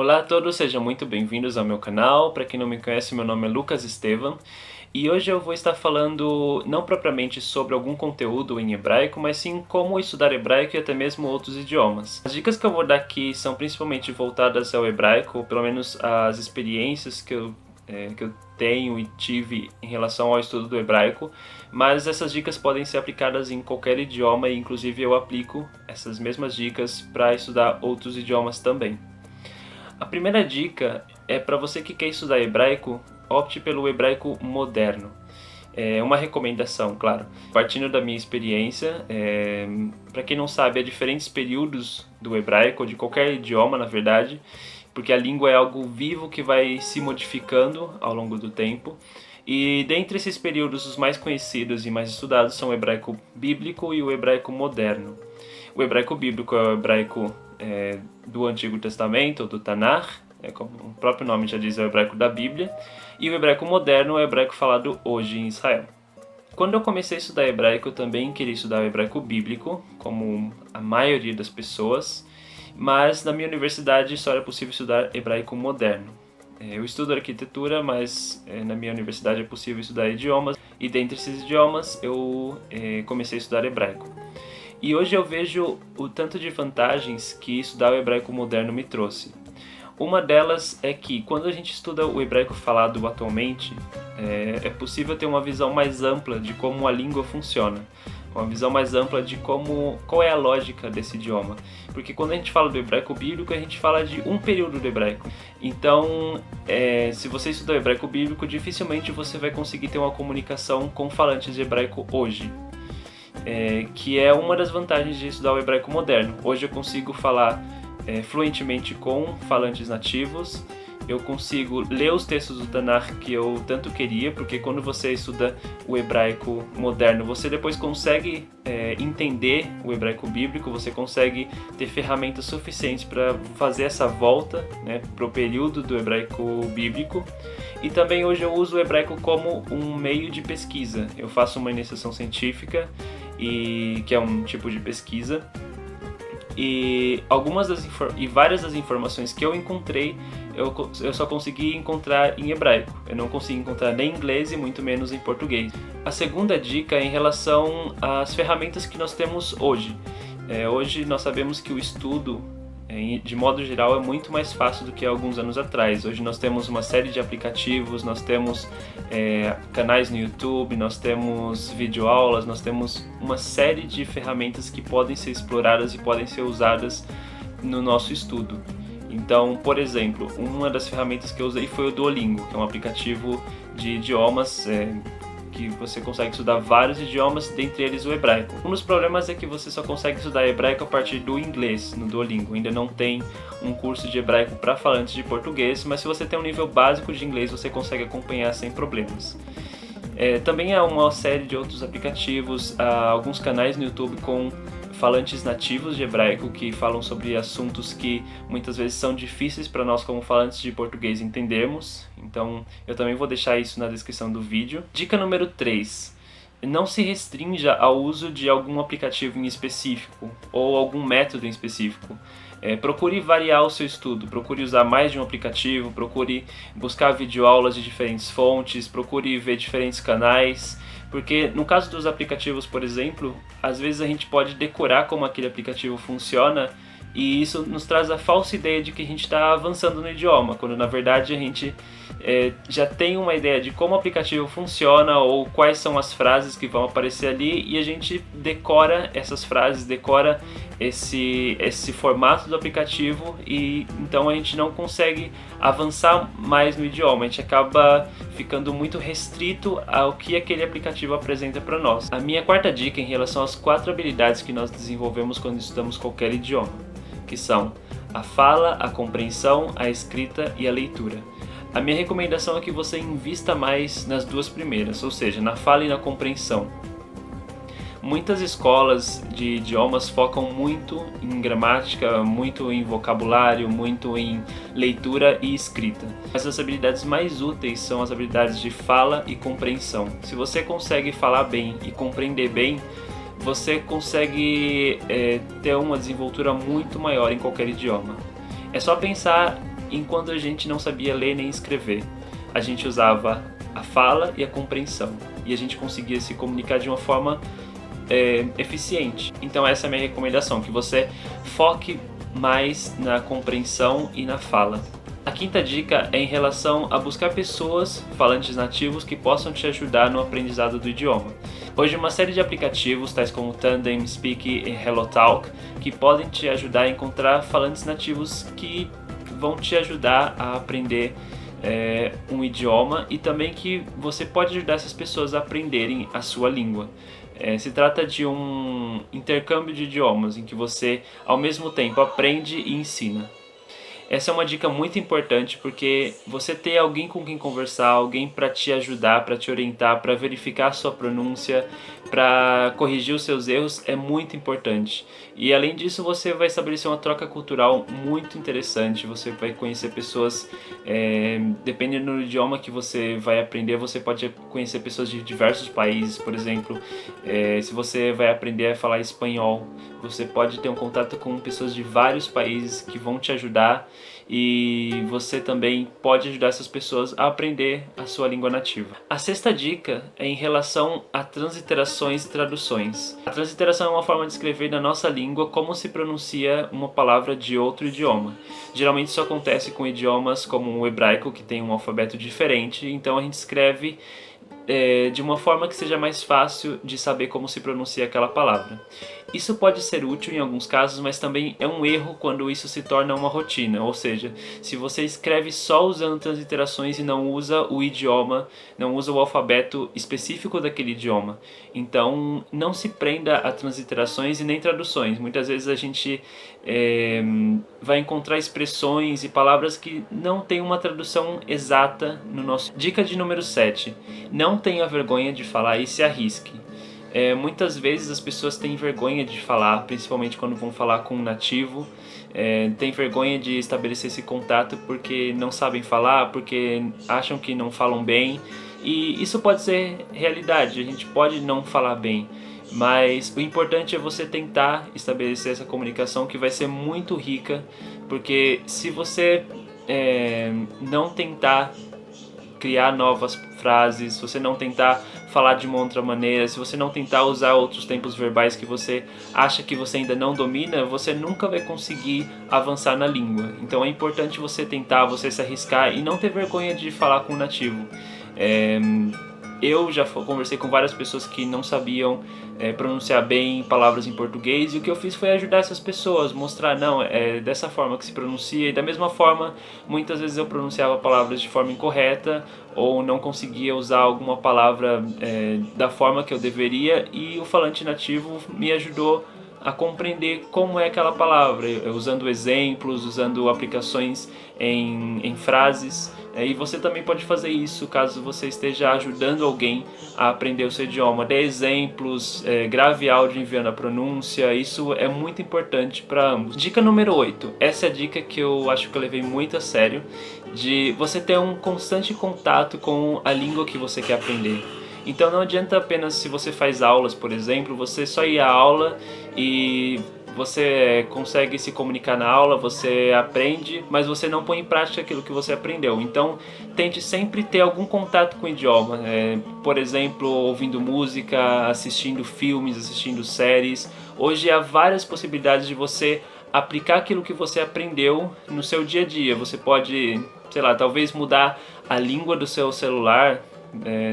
Olá a todos, sejam muito bem-vindos ao meu canal. Para quem não me conhece, meu nome é Lucas Estevam e hoje eu vou estar falando não propriamente sobre algum conteúdo em hebraico, mas sim como estudar hebraico e até mesmo outros idiomas. As dicas que eu vou dar aqui são principalmente voltadas ao hebraico, ou pelo menos as experiências que eu tenho e tive em relação ao estudo do hebraico, mas essas dicas podem ser aplicadas em qualquer idioma e inclusive eu aplico essas mesmas dicas para estudar outros idiomas também. A primeira dica é para você que quer estudar hebraico, opte pelo hebraico moderno. É uma recomendação, claro. Partindo da minha experiência, para quem não sabe, há diferentes períodos do hebraico, ou de qualquer idioma, na verdade, porque a língua é algo vivo que vai se modificando ao longo do tempo. E dentre esses períodos, os mais conhecidos e mais estudados são o hebraico bíblico e o hebraico moderno. O hebraico bíblico é o hebraico do Antigo Testamento, ou do Tanakh, como o próprio nome já diz, é o hebraico da Bíblia, e o hebraico moderno é o hebraico falado hoje em Israel. Quando eu comecei a estudar hebraico, eu também queria estudar o hebraico bíblico, como a maioria das pessoas, mas na minha universidade só era possível estudar hebraico moderno. Eu estudo arquitetura, mas na minha universidade é possível estudar idiomas, e dentre esses idiomas eu comecei a estudar hebraico. E hoje eu vejo o tanto de vantagens que estudar o hebraico moderno me trouxe. Uma delas é que quando a gente estuda o hebraico falado atualmente, é possível ter uma visão mais ampla de como a língua funciona, uma visão mais ampla de qual é a lógica desse idioma. Porque quando a gente fala do hebraico bíblico, a gente fala de um período do hebraico. Então, se você estudar o hebraico bíblico, dificilmente você vai conseguir ter uma comunicação com falantes de hebraico hoje. Que é uma das vantagens de estudar o hebraico moderno. Hoje eu consigo falar fluentemente com falantes nativos, eu consigo ler os textos do Tanakh que eu tanto queria, porque quando você estuda o hebraico moderno, você depois consegue entender o hebraico bíblico, você consegue ter ferramentas suficientes para fazer essa volta, para o período do hebraico bíblico. E também hoje eu uso o hebraico como um meio de pesquisa. Eu faço uma iniciação científica, que é um tipo de pesquisa, e várias das informações que eu encontrei, eu só consegui encontrar em hebraico. Eu não consegui encontrar nem em inglês e muito menos em português. A segunda dica é em relação às ferramentas que nós temos hoje. Hoje nós sabemos que o estudo, de modo geral, é muito mais fácil do que há alguns anos atrás. Hoje nós temos uma série de aplicativos, nós temos canais no YouTube, nós temos videoaulas, nós temos uma série de ferramentas que podem ser exploradas e podem ser usadas no nosso estudo. Então, por exemplo, uma das ferramentas que eu usei foi o Duolingo, que é um aplicativo de idiomas que você consegue estudar vários idiomas, dentre eles o hebraico. Um dos problemas é que você só consegue estudar hebraico a partir do inglês no Duolingo. Ainda não tem um curso de hebraico para falantes de português, mas se você tem um nível básico de inglês, você consegue acompanhar sem problemas. Também há uma série de outros aplicativos, alguns canais no YouTube com falantes nativos de hebraico que falam sobre assuntos que muitas vezes são difíceis para nós como falantes de português entendermos. Então eu também vou deixar isso na descrição do vídeo. Dica número 3. Não se restrinja ao uso de algum aplicativo em específico ou algum método em específico. Procure variar o seu estudo, procure usar mais de um aplicativo, procure buscar videoaulas de diferentes fontes, procure ver diferentes canais. Porque no caso dos aplicativos, por exemplo, às vezes a gente pode decorar como aquele aplicativo funciona e isso nos traz a falsa ideia de que a gente está avançando no idioma, quando na verdade a gente já tem uma ideia de como o aplicativo funciona ou quais são as frases que vão aparecer ali e a gente decora essas frases, decora esse formato do aplicativo e então a gente não consegue avançar mais no idioma, a gente acaba ficando muito restrito ao que aquele aplicativo apresenta para nós. A minha quarta dica é em relação às 4 habilidades que nós desenvolvemos quando estudamos qualquer idioma, que são a fala, a compreensão, a escrita e a leitura. A minha recomendação é que você invista mais nas duas primeiras, ou seja, na fala e na compreensão. Muitas escolas de idiomas focam muito em gramática, muito em vocabulário, muito em leitura e escrita. Mas as habilidades mais úteis são as habilidades de fala e compreensão. Se você consegue falar bem e compreender bem, você consegue ter uma desenvoltura muito maior em qualquer idioma. É só pensar enquanto a gente não sabia ler nem escrever. A gente usava a fala e a compreensão, e a gente conseguia se comunicar de uma forma eficiente. Então essa é a minha recomendação, que você foque mais na compreensão e na fala. A quinta dica é em relação a buscar pessoas, falantes nativos, que possam te ajudar no aprendizado do idioma. Hoje uma série de aplicativos, tais como Tandem, Speak e HelloTalk, que podem te ajudar a encontrar falantes nativos que vão te ajudar a aprender um idioma, e também que você pode ajudar essas pessoas a aprenderem a sua língua. Se trata de um intercâmbio de idiomas em que você ao mesmo tempo aprende e ensina. Essa é uma dica muito importante, porque você ter alguém com quem conversar, alguém para te ajudar, para te orientar, para verificar a sua pronúncia, para corrigir os seus erros é muito importante. E além disso, você vai estabelecer uma troca cultural muito interessante. Você vai conhecer pessoas, dependendo do idioma que você vai aprender, você pode conhecer pessoas de diversos países. Por exemplo, se você vai aprender a falar espanhol, você pode ter um contato com pessoas de vários países que vão te ajudar, e você também pode ajudar essas pessoas a aprender a sua língua nativa. A sexta dica é em relação a transliterações e traduções. A transliteração é uma forma de escrever na nossa língua como se pronuncia uma palavra de outro idioma. Geralmente isso acontece com idiomas como o hebraico, que tem um alfabeto diferente, então a gente escreve de uma forma que seja mais fácil de saber como se pronuncia aquela palavra. Isso pode ser útil em alguns casos, mas também é um erro quando isso se torna uma rotina, ou seja, se você escreve só usando transliterações e não usa o idioma, não usa o alfabeto específico daquele idioma. Então não se prenda a transliterações e nem traduções. Muitas vezes a gente vai encontrar expressões e palavras que não tem uma tradução exata no nosso. Dica de número 7. Não tenha vergonha de falar e se arrisque. Muitas vezes as pessoas têm vergonha de falar, principalmente quando vão falar com um nativo. Tem vergonha de estabelecer esse contato porque não sabem falar, porque acham que não falam bem. E isso pode ser realidade, a gente pode não falar bem, mas o importante é você tentar estabelecer essa comunicação, que vai ser muito rica, porque se você não tentar criar novas frases, se você não tentar falar de uma outra maneira, se você não tentar usar outros tempos verbais que você acha que você ainda não domina, você nunca vai conseguir avançar na língua. Então é importante você tentar, você se arriscar e não ter vergonha de falar com o nativo. Eu já conversei com várias pessoas que não sabiam pronunciar bem palavras em português, e o que eu fiz foi ajudar essas pessoas, mostrar, não, é dessa forma que se pronuncia, e da mesma forma, muitas vezes eu pronunciava palavras de forma incorreta, ou não conseguia usar alguma palavra da forma que eu deveria, e o falante nativo me ajudou a compreender como é aquela palavra, usando exemplos, usando aplicações em frases. E você também pode fazer isso caso você esteja ajudando alguém a aprender o seu idioma. Dê exemplos, grave áudio enviando a pronúncia, isso é muito importante para ambos. Dica número 8, essa é a dica que eu acho que eu levei muito a sério, de você ter um constante contato com a língua que você quer aprender. Então não adianta apenas, se você faz aulas, por exemplo, você só ir à aula e você consegue se comunicar na aula, você aprende, mas você não põe em prática aquilo que você aprendeu. Então tente sempre ter algum contato com o idioma, por exemplo, ouvindo música, assistindo filmes, assistindo séries. Hoje há várias possibilidades de você aplicar aquilo que você aprendeu no seu dia a dia. Você pode, sei lá, talvez mudar a língua do seu celular.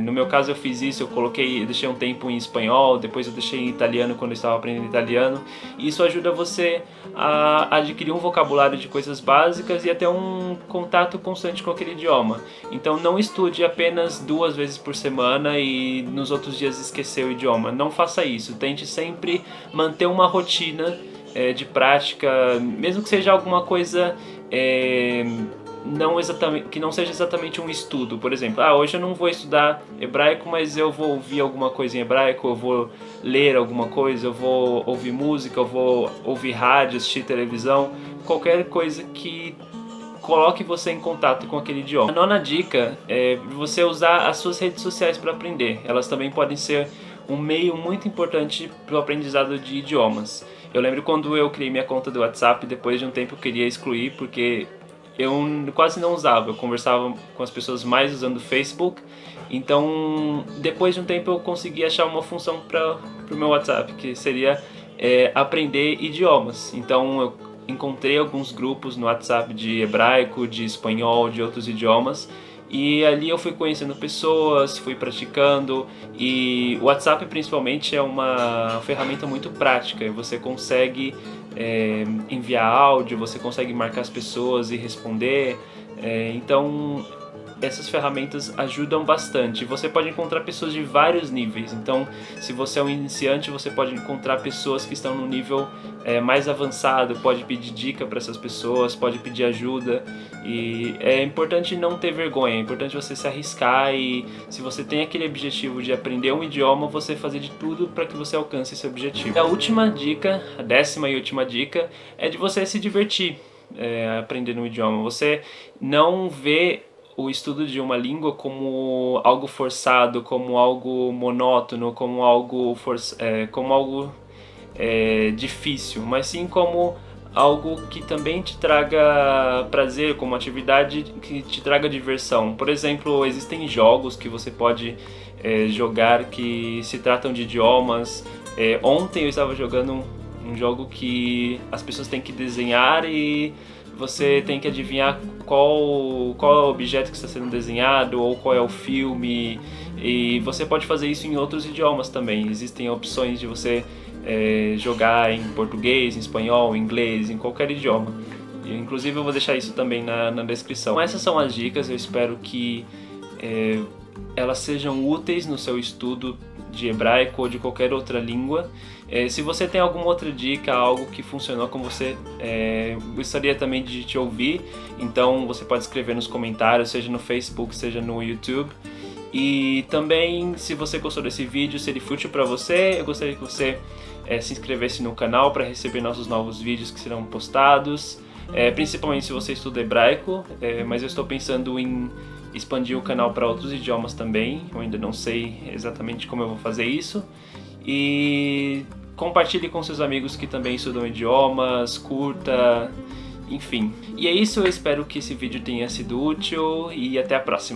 No meu caso eu fiz isso, eu deixei um tempo em espanhol, depois eu deixei em italiano quando eu estava aprendendo italiano, e isso ajuda você a adquirir um vocabulário de coisas básicas e a ter um contato constante com aquele idioma. Então não estude apenas 2 vezes por semana e nos outros dias esquecer o idioma, não faça isso, tente sempre manter uma rotina de prática, mesmo que seja alguma coisa que não seja exatamente um estudo. Por exemplo, hoje eu não vou estudar hebraico, mas eu vou ouvir alguma coisa em hebraico, eu vou ler alguma coisa, eu vou ouvir música, eu vou ouvir rádio, assistir televisão, qualquer coisa que coloque você em contato com aquele idioma. A nona dica é você usar as suas redes sociais para aprender. Elas também podem ser um meio muito importante para o aprendizado de idiomas. Eu lembro quando eu criei minha conta do WhatsApp, depois de um tempo eu queria excluir, porque eu quase não usava, eu conversava com as pessoas mais usando o Facebook. Então, depois de um tempo eu consegui achar uma função para o meu WhatsApp, que seria aprender idiomas. Então eu encontrei alguns grupos no WhatsApp de hebraico, de espanhol, de outros idiomas, e ali eu fui conhecendo pessoas, fui praticando, e o WhatsApp principalmente é uma ferramenta muito prática. Você consegue enviar áudio, você consegue marcar as pessoas e responder. Então essas ferramentas ajudam bastante. Você pode encontrar pessoas de vários níveis. Então, se você é um iniciante, você pode encontrar pessoas que estão no nível mais avançado, pode pedir dica para essas pessoas, pode pedir ajuda. E é importante não ter vergonha, é importante você se arriscar, e se você tem aquele objetivo de aprender um idioma, você fazer de tudo para que você alcance esse objetivo. A última dica, a 10ª e última dica, é de você se divertir aprendendo um idioma. Você não vê o estudo de uma língua como algo forçado, como algo monótono, como algo difícil, mas sim como algo que também te traga prazer, como atividade que te traga diversão. Por exemplo, existem jogos que você pode jogar que se tratam de idiomas. Ontem eu estava jogando um jogo que as pessoas têm que desenhar e você tem que adivinhar qual é o objeto que está sendo desenhado ou qual é o filme, e você pode fazer isso em outros idiomas também. Existem opções de você jogar em português, em espanhol, em inglês, em qualquer idioma. Inclusive eu vou deixar isso também na descrição. Então, essas são as dicas, eu espero que elas sejam úteis no seu estudo de hebraico ou de qualquer outra língua. Se você tem alguma outra dica, algo que funcionou com você, gostaria também de te ouvir. Então você pode escrever nos comentários, seja no Facebook, seja no YouTube. E também, se você gostou desse vídeo, se ele for útil para você, eu gostaria que você se inscrevesse no canal para receber nossos novos vídeos que serão postados. Principalmente se você estuda hebraico, mas eu estou pensando em expandir o canal para outros idiomas também. Eu ainda não sei exatamente como eu vou fazer isso. E compartilhe com seus amigos que também estudam idiomas, curta, enfim. E é isso, eu espero que esse vídeo tenha sido útil e até a próxima.